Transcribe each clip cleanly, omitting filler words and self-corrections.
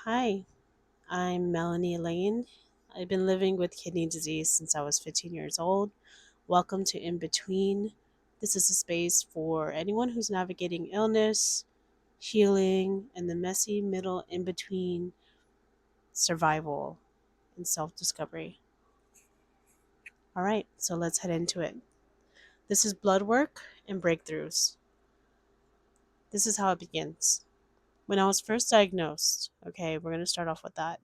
Hi, I'm Melanie Lane. I've been living with kidney disease since I was 15 years old. Welcome to In Between. This is a space for anyone who's navigating illness, healing, and the messy middle in between survival and self discovery. All right, so let's head into it. This is Bloodwork and Breakthroughs. This is how it begins. When I was first diagnosed, okay, we're going to start off with that.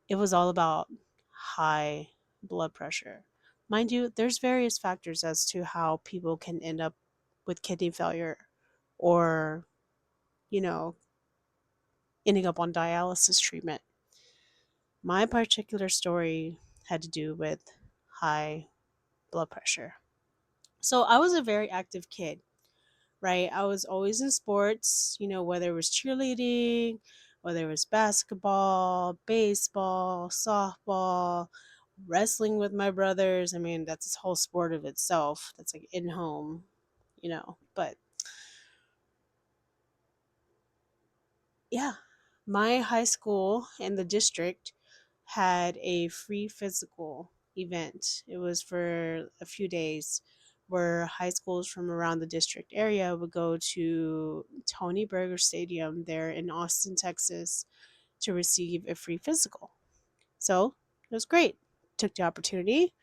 It was all about high blood pressure. Mind you, there's various factors as to how people can end up with kidney failure or, you know, ending up on dialysis treatment. My particular story had to do with high blood pressure. So I was a very active kid, right? I was always in sports, whether it was cheerleading, whether it was basketball, baseball, softball, wrestling with my brothers. I mean, that's this whole sport of itself. That's like in home, But yeah, my high school and the district had a free physical event. It was for a few days where high schools from around the district area would go to Tony Berger Stadium there in Austin, Texas to receive a free physical. So it was great. Took the opportunity,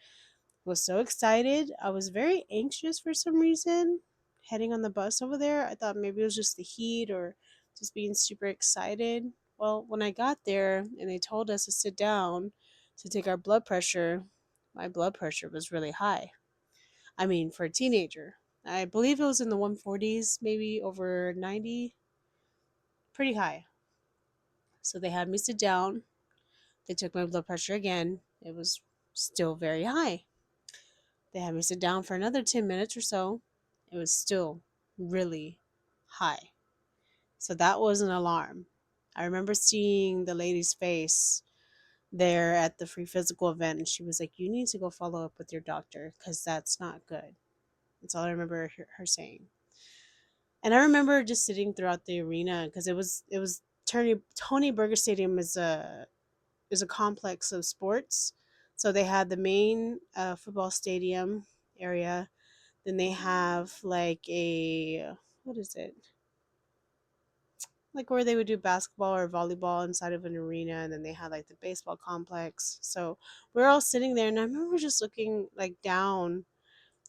was so excited. I was very anxious for some reason heading on the bus over there. I thought maybe it was just the heat or just being super excited. Well, when I got there and they told us to sit down to take our blood pressure, my blood pressure was really high. I mean, for a teenager, I believe it was in the 140s, maybe over 90, pretty high. So they had me sit down. They took my blood pressure again. It was still very high. They had me sit down for another 10 minutes or so. It was still really high. So that was an alarm. I remember seeing the lady's face there at the free physical event, and she was like, "You need to go follow up with your doctor because that's not good." That's all I remember her saying. And I remember just sitting throughout the arena because it was Tony Berger Stadium is a complex of sports. So they had the main football stadium area. Then they have like a, what is it? Like where they would do basketball or volleyball inside of an arena, and then they had like the baseball complex. So we're all sitting there, and I remember just looking like down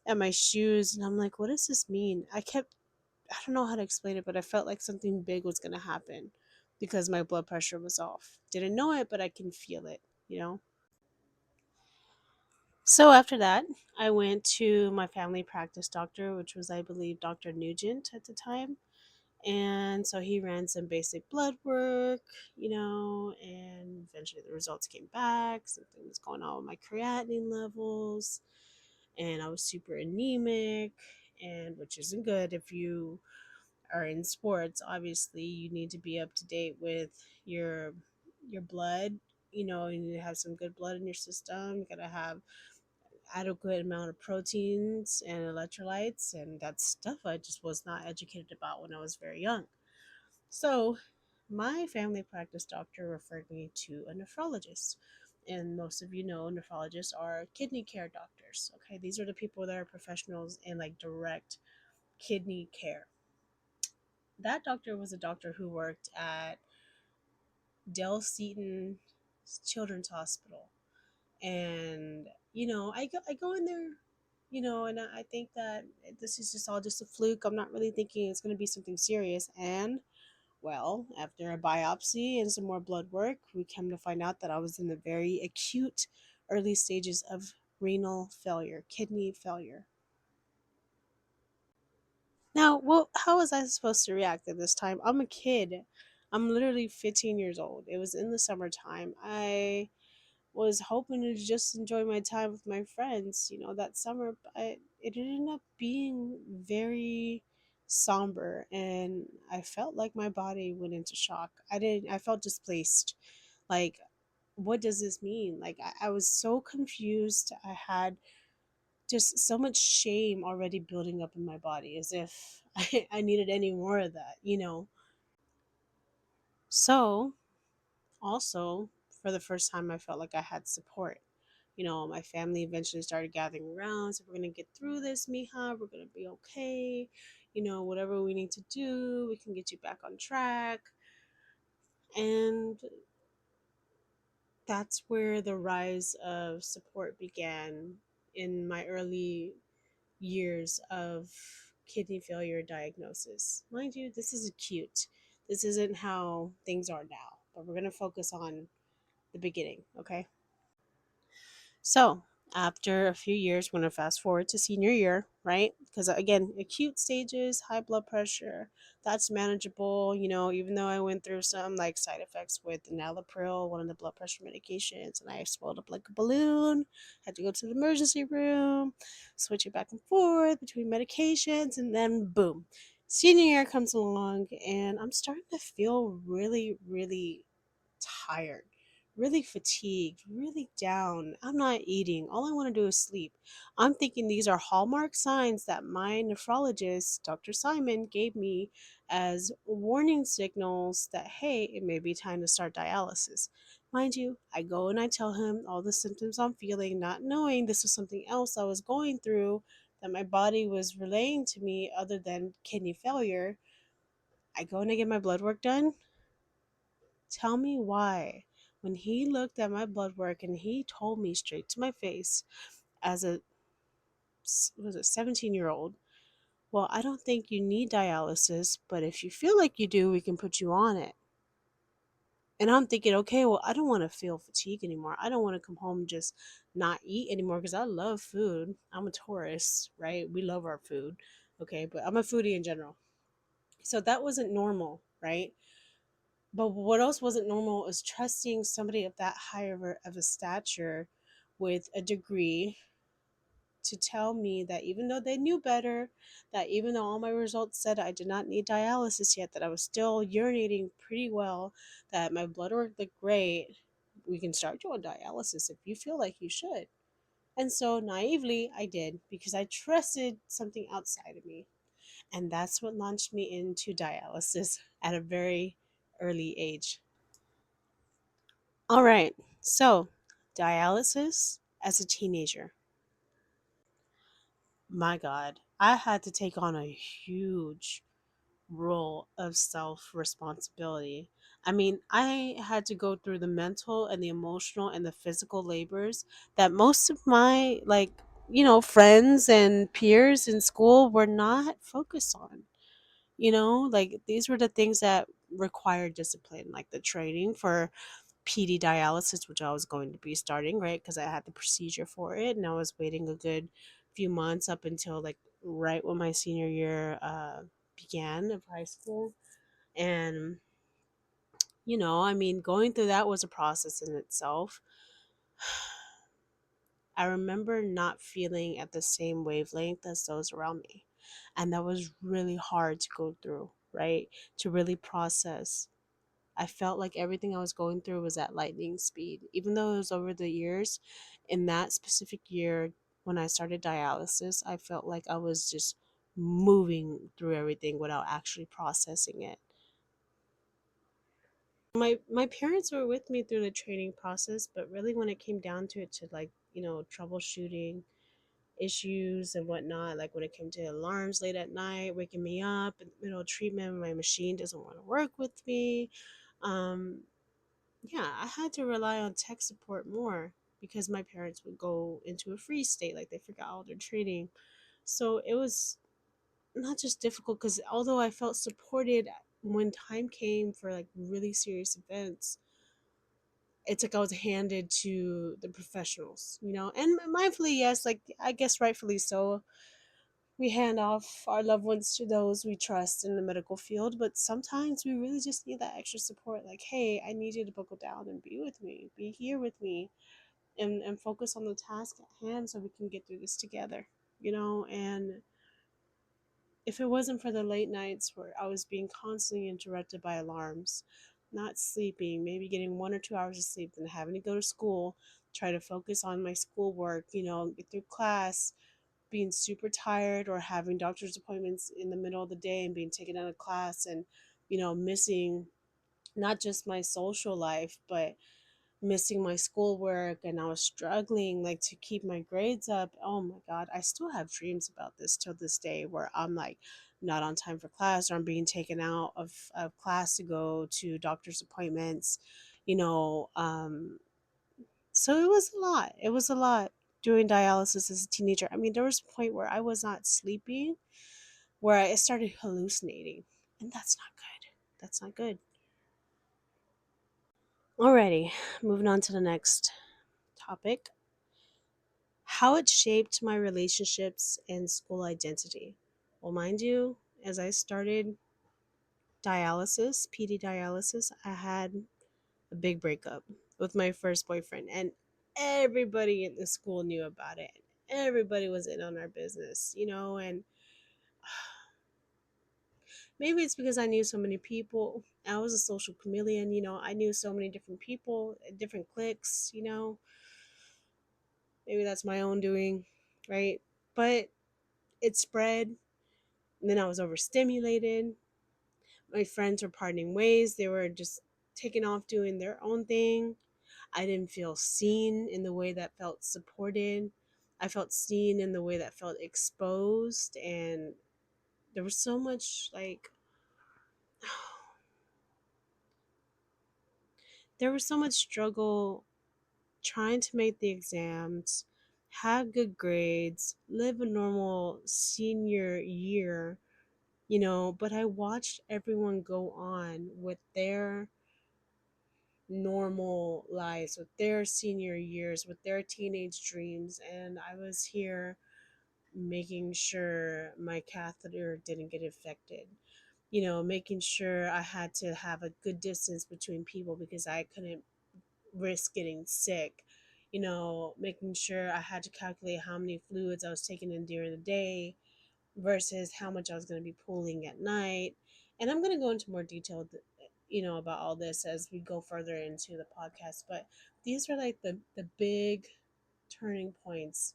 at my shoes, and I'm like, what does this mean? I don't know how to explain it, but I felt like something big was gonna happen because my blood pressure was off. Didn't know it, but I can feel it. So after that, I went to my family practice doctor, which was, I believe, Dr. Nugent at the time. And so he ran some basic blood work, and eventually the results came back. Something was going on with my creatinine levels, and I was super anemic, and which isn't good if you are in sports. Obviously, you need to be up to date with your blood. You need to have some good blood in your system. You gotta have adequate amount of proteins and electrolytes, and that's stuff I just was not educated about when I was very young. So, my family practice doctor referred me to a nephrologist. And most of you know nephrologists are kidney care doctors. Okay, these are the people that are professionals in like direct kidney care. That doctor was a doctor who worked at Del Seaton Children's Hospital. And, I go in there, and I think that this is just all just a fluke. I'm not really thinking it's going to be something serious. And well, after a biopsy and some more blood work, we came to find out that I was in the very acute early stages of renal failure, kidney failure. Now, well, how was I supposed to react at this time? I'm a kid. I'm literally 15 years old. It was in the summertime. I was hoping to just enjoy my time with my friends, that summer, but it ended up being very somber, and I felt like my body went into shock. I felt displaced. Like, what does this mean? Like, I was so confused. I had just so much shame already building up in my body, as if I needed any more of that. So, also, for the first time, I felt like I had support. My family eventually started gathering around. So, we're going to get through this, Mija. We're going to be okay. Whatever we need to do, we can get you back on track. And that's where the rise of support began in my early years of kidney failure diagnosis. Mind you, this is acute. This isn't how things are now, but we're going to focus on the beginning, okay? So, after a few years, we're going to fast forward to senior year, right? Because again, acute stages, high blood pressure, that's manageable. Even though I went through some like side effects with enalapril, one of the blood pressure medications, and I swelled up like a balloon, had to go to the emergency room, switching back and forth between medications, and then boom, senior year comes along, and I'm starting to feel really, really tired, really fatigued, really down. I'm not eating. All I want to do is sleep. I'm thinking these are hallmark signs that my nephrologist, Dr. Simon, gave me as warning signals that, hey, it may be time to start dialysis. Mind you, I go and I tell him all the symptoms I'm feeling, not knowing this was something else I was going through that my body was relaying to me other than kidney failure. I go and I get my blood work done. Tell me why. When he looked at my blood work and he told me straight to my face as a was a 17-year-old, well, I don't think you need dialysis, but if you feel like you do, we can put you on it. And I'm thinking, okay, well, I don't want to feel fatigue anymore. I don't want to come home and just not eat anymore because I love food. I'm a tourist, right? We love our food. Okay, but I'm a foodie in general. So that wasn't normal, right? But what else wasn't normal is trusting somebody of that high of a stature with a degree to tell me that even though they knew better, that even though all my results said I did not need dialysis yet, that I was still urinating pretty well, that my blood work looked great, we can start you on dialysis if you feel like you should. And so naively, I did because I trusted something outside of me. And that's what launched me into dialysis at a very early age. All right. So, dialysis as a teenager. My God, I had to take on a huge role of self responsibility. I mean, I had to go through the mental and the emotional and the physical labors that most of my, like, friends and peers in school were not focused on. Like these were the things that required discipline, like the training for PD dialysis, which I was going to be starting, right? Because I had the procedure for it, and I was waiting a good few months up until like right when my senior year began of high school. And, I mean, going through that was a process in itself. I remember not feeling at the same wavelength as those around me. And that was really hard to go through, right? To really process. I felt like everything I was going through was at lightning speed. Even though it was over the years, in that specific year when I started dialysis, I felt like I was just moving through everything without actually processing it. My parents were with me through the training process, but really when it came down to it, to like, troubleshooting issues and whatnot, like when it came to alarms late at night, waking me up in the middle of treatment, my machine doesn't want to work with me. Um, yeah, I had to rely on tech support more because my parents would go into a freeze state, like they forgot all their training. So it was not just difficult because although I felt supported when time came for like really serious events, it's like I was handed to the professionals, and mindfully, yes, like I guess rightfully so. We hand off our loved ones to those we trust in the medical field, but sometimes we really just need that extra support. Like, hey, I need you to buckle down and be with me, be here with me, and focus on the task at hand so we can get through this together, And if it wasn't for the late nights where I was being constantly interrupted by alarms, not sleeping, maybe getting 1 or 2 hours of sleep, then having to go to school, try to focus on my schoolwork, get through class, being super tired or having doctor's appointments in the middle of the day and being taken out of class and, missing not just my social life, but missing my schoolwork, and I was struggling like to keep my grades up. Oh my god, I still have dreams about this till this day where I'm like not on time for class, or I'm being taken out of class to go to doctor's appointments, you know. So it was a lot. It was a lot doing dialysis as a teenager. I mean, there was a point where I was not sleeping, where I started hallucinating, and that's not good. That's not good. Alrighty, moving on to the next topic. How it shaped my relationships and school identity. Well, mind you, as I started dialysis, PD dialysis, I had a big breakup with my first boyfriend, and everybody in the school knew about it. Everybody was in on our business, you know, and maybe it's because I knew so many people. I was a social chameleon, you know, I knew so many different people, different cliques, you know. Maybe that's my own doing, right? But it spread, and then I was overstimulated. My friends were parting ways. They were just taking off doing their own thing. I didn't feel seen in the way that felt supported. I felt seen in the way that felt exposed. And there was so much like, there was so much struggle trying to make the exams, have good grades, live a normal senior year, you know, but I watched everyone go on with their normal lives, with their senior years, with their teenage dreams, and I was here making sure my catheter didn't get infected. You know, making sure I had to have a good distance between people because I couldn't risk getting sick. You know, making sure I had to calculate how many fluids I was taking in during the day versus how much I was going to be pulling at night. And I'm going to go into more detail, you know, about all this as we go further into the podcast. But these are like the big turning points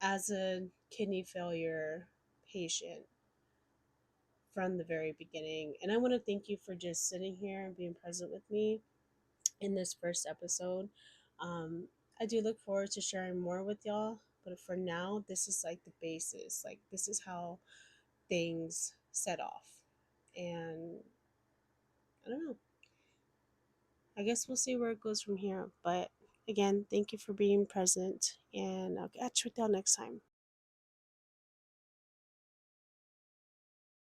as a kidney failure patient from the very beginning. And I want to thank you for just sitting here and being present with me in this first episode. I do look forward to sharing more with y'all, but for now, this is like the basis. Like, this is how things set off. And I don't know. I guess we'll see where it goes from here. But again, thank you for being present, and I'll catch you with y'all next time.